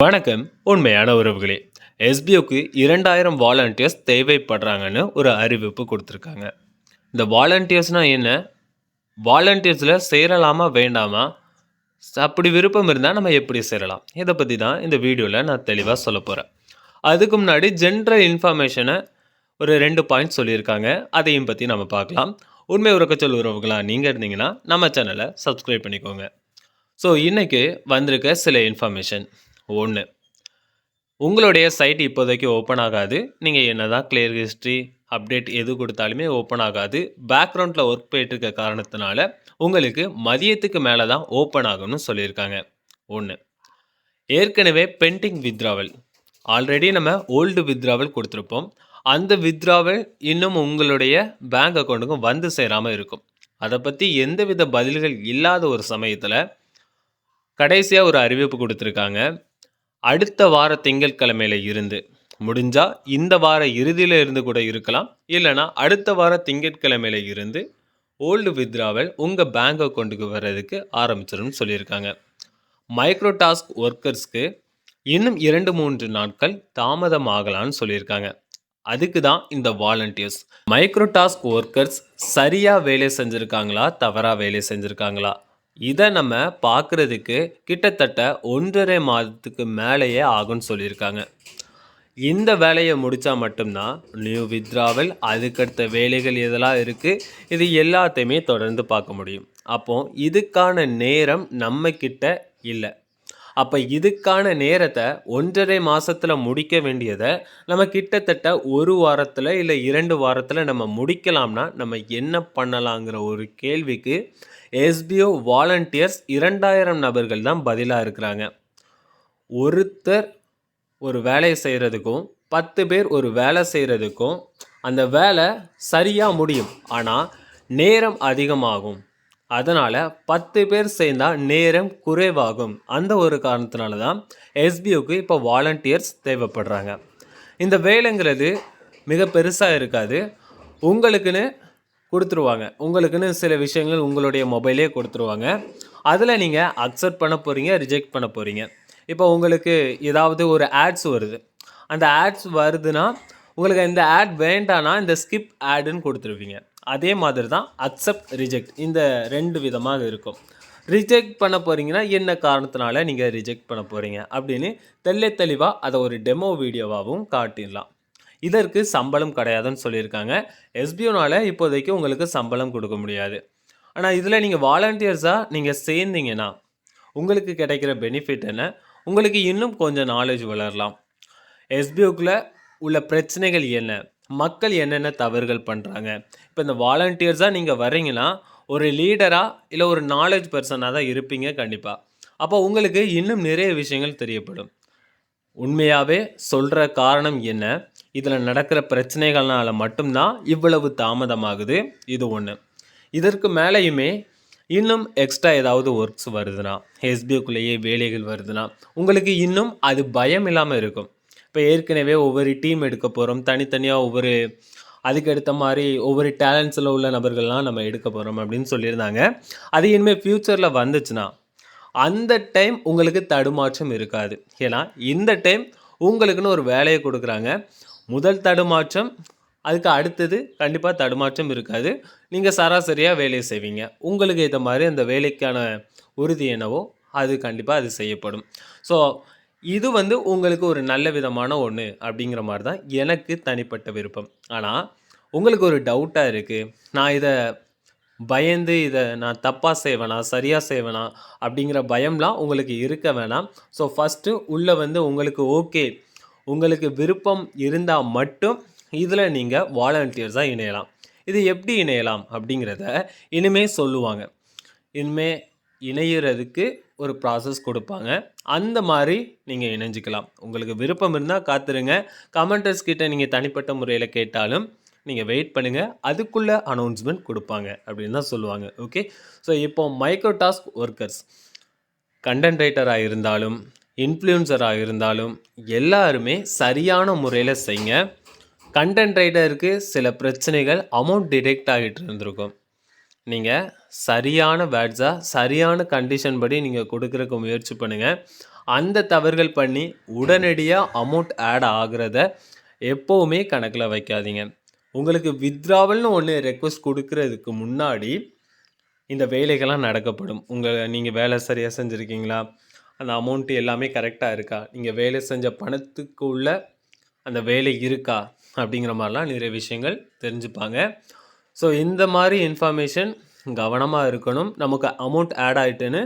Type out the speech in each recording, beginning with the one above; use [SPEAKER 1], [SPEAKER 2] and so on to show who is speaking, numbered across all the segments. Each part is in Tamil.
[SPEAKER 1] வணக்கம். உண்மையான உறவுகளே, எஸ்பிஓக்கு 2000 வாலண்டியர்ஸ் தேவைப்படுறாங்கன்னு ஒரு அறிவிப்பு கொடுத்துருக்காங்க. இந்த வாலண்டியர்ஸ்னா என்ன? வாலண்டியர்ஸில் சேரலாமா வேண்டாமா? அப்படி விருப்பம் இருந்தால் நம்ம எப்படி சேரலாம்? இதை பற்றி தான் இந்த வீடியோவில் நான் தெளிவாக சொல்ல போகிறேன். அதுக்கு முன்னாடி ஜென்ரல் இன்ஃபர்மேஷனை ஒரு 2 பாயிண்ட் சொல்லியிருக்காங்க. அதையும் பற்றி நம்ம பார்க்கலாம். உண்மை உறக்கச்சொல் உறவுகளாக நீங்கள் இருந்தீங்கன்னா நம்ம சேனலை சப்ஸ்கிரைப் பண்ணிக்கோங்க. ஸோ இன்றைக்கி வந்திருக்க சில இன்ஃபர்மேஷன். 1, உங்களுடைய சைட் இப்போதைக்கு ஓப்பன் ஆகாது. நீங்கள் என்னதான் கிளியர் ஹிஸ்ட்ரி அப்டேட் எது கொடுத்தாலுமே ஓப்பன் ஆகாது. பேக்ரவுண்டில் ஒர்க் போயிட்டுருக்க காரணத்தினால உங்களுக்கு மதியத்துக்கு மேலே தான் ஓப்பன் ஆகும்னு சொல்லியிருக்காங்க. 1, ஏற்கனவே பெண்டிங் வித்ராவல், ஆல்ரெடி நம்ம ஓல்டு வித்ராவல் கொடுத்துருப்போம். அந்த வித்ராவல் இன்னும் உங்களுடைய பேங்க் அக்கௌண்ட்டுக்கும் வந்து சேராமல் இருக்கும். அதை பற்றி எந்தவித பதில்கள் இல்லாத ஒரு சமயத்தில் கடைசியாக ஒரு அறிவிப்பு கொடுத்துருக்காங்க. அடுத்த வார திங்கட்கிழமையில இருந்து முடிஞ்சால் இந்த வார இறுதியில் இருந்து கூட இருக்கலாம், இல்லைனா அடுத்த வார திங்கட்கிழமையில இருந்து ஓல்டு வித்ராவல் உங்கள் பேங்க் அக்கௌண்ட்டுக்கு வர்றதுக்கு ஆரம்பிச்சிடும் சொல்லியிருக்காங்க. மைக்ரோ டாஸ்க் ஒர்க்கர்ஸ்க்கு இன்னும் 2-3 நாட்கள் தாமதம் ஆகலான்னு சொல்லியிருக்காங்க. அதுக்கு தான் இந்த வாலண்டியர்ஸ். மைக்ரோ டாஸ்க் ஒர்க்கர்ஸ் சரியாக வேலை செஞ்சுருக்காங்களா, தவறாக வேலை செஞ்சுருக்காங்களா, இதை நம்ம பார்க்குறதுக்கு கிட்டத்தட்ட 1.5 மாதத்துக்கு மேலேயே ஆகும்னு சொல்லியிருக்காங்க. இந்த வேலையை முடித்தா மட்டும்தான் நியூ வித்ராவல், அதுக்கடுத்த வேலைகள் எதெல்லாம் இருக்குது, இது எல்லாத்தையுமே தொடர்ந்து பார்க்க முடியும். அப்போது இதுக்கான நேரம் நம்மக்கிட்ட இல்லை. அப்போ இதுக்கான நேரத்தை 1.5 மாதத்தில் முடிக்க வேண்டியதை நம்ம கிட்டத்தட்ட 1 வாரத்தில் இல்லை 2 வாரத்தில் நம்ம முடிக்கலாம்னா நம்ம என்ன பண்ணலாங்கிற ஒரு கேள்விக்கு எஸ்பிஓ வாலண்டியர்ஸ் 2000 நபர்கள் தான் பதிலாக இருக்கிறாங்க. ஒருத்தர் ஒரு வேலையை செய்கிறதுக்கும் 10 பேர் ஒரு வேலை செய்கிறதுக்கும் அந்த வேலை சரியாக முடியும், ஆனால் நேரம் அதிகமாகும். அதனால் 10 பேர் சேர்ந்தால் நேரம் குறைவாகும். அந்த ஒரு காரணத்தினால தான் எஸ்பிஓக்கு இப்போ வாலண்டியர்ஸ் தேவைப்படுறாங்க. இந்த வேலைங்கிறது மிக பெருசாக இருக்காது. உங்களுக்குன்னு கொடுத்துருவாங்க. உங்களுக்குன்னு சில விஷயங்கள் உங்களுடைய மொபைலே கொடுத்துருவாங்க. அதில் நீங்கள் அக்செப்ட் பண்ண போகிறீங்க, ரிஜெக்ட் பண்ண போகிறீங்க. இப்போ உங்களுக்கு ஏதாவது ஒரு ஆட்ஸ் வருது. அந்த ஆட்ஸ் வருதுன்னா உங்களுக்கு இந்த ஆட் வேண்டானா இந்த ஸ்கிப் ஆடுன்னு கொடுத்துருவீங்க. அதே மாதிரி தான் அக்செப்ட், ரிஜெக்ட், இந்த 2 விதமாக இருக்கும். ரிஜெக்ட் பண்ண போகிறீங்கன்னா என்ன காரணத்தினால நீங்கள் ரிஜெக்ட் பண்ண போகிறீங்க அப்படின்னு தெளிவாக அதை ஒரு டெமோ வீடியோவாகவும் காட்டிடலாம். இதற்கு சம்பளம் கிடையாதுன்னு சொல்லியிருக்காங்க. எஸ்பிஓனால் இப்போதைக்கு உங்களுக்கு சம்பளம் கொடுக்க முடியாது. ஆனால் இதில் நீங்கள் வாலண்டியர்ஸாக நீங்கள் சேர்ந்தீங்கன்னா உங்களுக்கு கிடைக்கிற பெனிஃபிட் என்ன, உங்களுக்கு இன்னும் கொஞ்சம் நாலேஜ் வளரலாம். எஸ்பிஓக்குள்ளே உள்ள பிரச்சனைகள் என்ன, மக்கள் என்னென்ன தவறுகள் பண்ணுறாங்க. இப்போ இந்த வாலண்டியர்ஸாக நீங்கள் வரீங்கன்னா ஒரு லீடராக இல்லை ஒரு நாலேஜ் பர்சனாக தான் இருப்பீங்க கண்டிப்பாக. அப்போ உங்களுக்கு இன்னும் நிறைய விஷயங்கள் தெரியப்படும். உண்மையாகவே சொல்கிற காரணம் என்ன, இதில் நடக்கிற பிரச்சனைகள்னால மட்டும்தான் இவ்வளவு தாமதமாகுது. இது ஒன்று. இதற்கு மேலேயுமே இன்னும் எக்ஸ்ட்ரா ஏதாவது ஒர்க்ஸ் வருதுன்னா, எஸ்பிஓக்குள்ளேயே வேலைகள் வருதுன்னா உங்களுக்கு இன்னும் அது பயம் இல்லாமல் இருக்கும். இப்போ ஏற்கனவே ஒவ்வொரு டீம் எடுக்க போகிறோம், தனித்தனியாக ஒவ்வொரு அதுக்கடுத்த மாதிரி ஒவ்வொரு டேலண்ட்ஸில் உள்ள நபர்கள்லாம் நம்ம எடுக்க போகிறோம் அப்படின்னு சொல்லியிருந்தாங்க. அது இனிமேல் ஃப்யூச்சரில் வந்துச்சுன்னா அந்த டைம் உங்களுக்கு தடுமாற்றம் இருக்காது. ஏன்னா இந்த டைம் உங்களுக்குன்னு ஒரு வேலையை கொடுக்குறாங்க. முதல் தடுமாற்றம், அதுக்கு அடுத்தது கண்டிப்பாக தடுமாற்றம் இருக்காது. நீங்கள் சராசரியாக வேலையை செய்வீங்க. உங்களுக்கு ஏற்ற மாதிரி அந்த வேலைக்கான உறுதி என்னவோ அது கண்டிப்பாக அது செய்யப்படும். ஸோ இது உங்களுக்கு ஒரு நல்ல விதமான ஒன்று அப்படிங்கிற மாதிரி தான் எனக்கு தனிப்பட்ட விருப்பம். ஆனால் உங்களுக்கு ஒரு டவுட்டாக இருக்குது, நான் இதை பயந்து இதை நான் தப்பாக செய்வேனா சரியாக செய்வேனா அப்படிங்கிற பயம்லாம் உங்களுக்கு இருக்க வேணாம். ஸோ ஃபஸ்ட்டு உள்ளே உங்களுக்கு ஓகே, உங்களுக்கு விருப்பம் இருந்தால் மட்டும் இதில் நீங்கள் வாலண்டியர்ஸாக இணையலாம். இது எப்படி இணையலாம் அப்படிங்கிறத இனிமேல் சொல்லுவாங்க. இனிமேல் இணையிறதுக்கு ஒரு ப்ராசஸ் கொடுப்பாங்க. அந்த மாதிரி நீங்கள் இணைஞ்சிக்கலாம். உங்களுக்கு விருப்பம் இருந்தால் காத்துருங்க. கமெண்டர்ஸ் கிட்ட நீங்கள் தனிப்பட்ட முறையில் கேட்டாலும் நீங்கள் வெயிட் பண்ணுங்கள், அதுக்குள்ளே அனௌன்ஸ்மெண்ட் கொடுப்பாங்க அப்படின்னு தான் சொல்லுவாங்க. ஓகே, ஸோ இப்போ மைக்ரோ டாஸ்க் ஒர்க்கர்ஸ் கண்டென்ட் ரைட்டராக இருந்தாலும் இன்ஃப்ளூயன்சராக இருந்தாலும் எல்லாருமே சரியான முறையில் செய்யுங்க. கண்டென்ட் ரைட்டருக்கு சில பிரச்சனைகள் அமௌண்ட் டிடெக்ட் ஆகிட்டு இருந்திருக்கும். நீங்கள் சரியான வேர்ட்ஸாக சரியான கண்டிஷன் படி நீங்கள் கொடுக்குறக்கு முயற்சி பண்ணுங்கள். அந்த தவறுகள் பண்ணி உடனடியாக அமௌண்ட் ஆட் ஆகிறத எப்போவுமே கணக்கில் வைக்காதீங்க. உங்களுக்கு வித்ட்ராவல்னு ஒன்று ரெக்வஸ்ட் கொடுக்கறதுக்கு முன்னாடி இந்த வேலைகள்லாம் நடக்கப்படும். நீங்கள் வேலை சரியாக செஞ்சுருக்கீங்களா, அந்த அமௌண்ட்டு எல்லாமே கரெக்டாக இருக்கா, நீங்கள் வேலை செஞ்ச பணத்துக்கு உள்ள அந்த வேலை இருக்கா அப்படிங்கிற மாதிரிலாம் நிறைய விஷயங்கள் தெரிஞ்சுப்பாங்க. ஸோ இந்த மாதிரி இன்ஃபர்மேஷன் கவனமாக இருக்கணும். நமக்கு அமௌண்ட் ஆட் ஆகிட்டுன்னு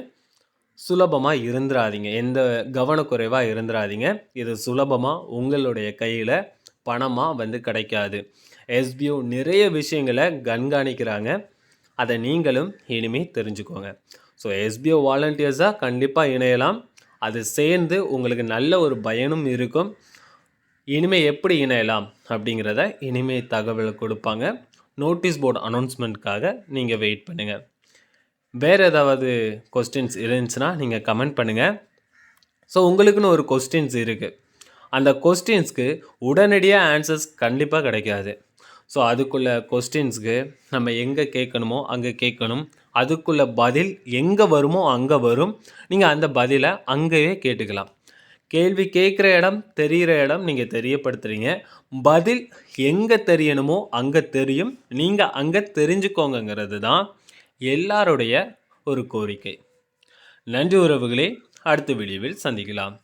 [SPEAKER 1] சுலபமாக இருந்துடாதீங்க, எந்த கவனக்குறைவாக இருந்துடாதீங்க. இது சுலபமாக உங்களுடைய கையில் பணமாக வந்து கிடைக்காது. எஸ்பிஓ நிறைய விஷயங்களை கண்காணிக்கிறாங்க, அதை நீங்களும் இனிமேல் தெரிஞ்சுக்கோங்க. ஸோ எஸ்பிஓ வாலண்டியர்ஸாக கண்டிப்பாக இணையலாம். அது சேர்ந்து உங்களுக்கு நல்ல ஒரு பயனும் இருக்கும். இனிமேல் எப்படி இணையலாம் அப்படிங்கிறத இனிமேல் தகவல் கொடுப்பாங்க. நோட்டீஸ் போர்டு அனௌன்ஸ்மெண்ட்காக நீங்கள் வெயிட் பண்ணுங்கள். வேறு ஏதாவது கொஸ்டின்ஸ் இருந்துச்சுன்னா நீங்கள் கமெண்ட் பண்ணுங்கள். ஸோ உங்களுக்குன்னு ஒரு கொஸ்டின்ஸ் இருக்குது, அந்த கொஸ்டின்ஸ்க்கு உடனடியாக ஆன்சர்ஸ் கண்டிப்பாக கிடைக்காது. ஸோ அதுக்குள்ள கொஸ்டின்ஸ்க்கு நம்ம எங்கே கேட்கணுமோ அங்கே கேட்கணும். அதுக்குள்ள பதில் எங்கே வருமோ அங்கே வரும். நீங்கள் அந்த பதிலை அங்கேயே கேட்டுக்கலாம். கேள்வி கேட்குற இடம் தெரிகிற இடம் நீங்கள் தெரியப்படுத்துகிறீங்க. பதில் எங்கே தெரியணுமோ அங்கே தெரியும். நீங்கள் அங்கே தெரிஞ்சுக்கோங்கிறது தான் எல்லாருடைய ஒரு கோரிக்கை. நன்றி உறவுகளே, அடுத்த வீடியோவில் சந்திக்கலாம்.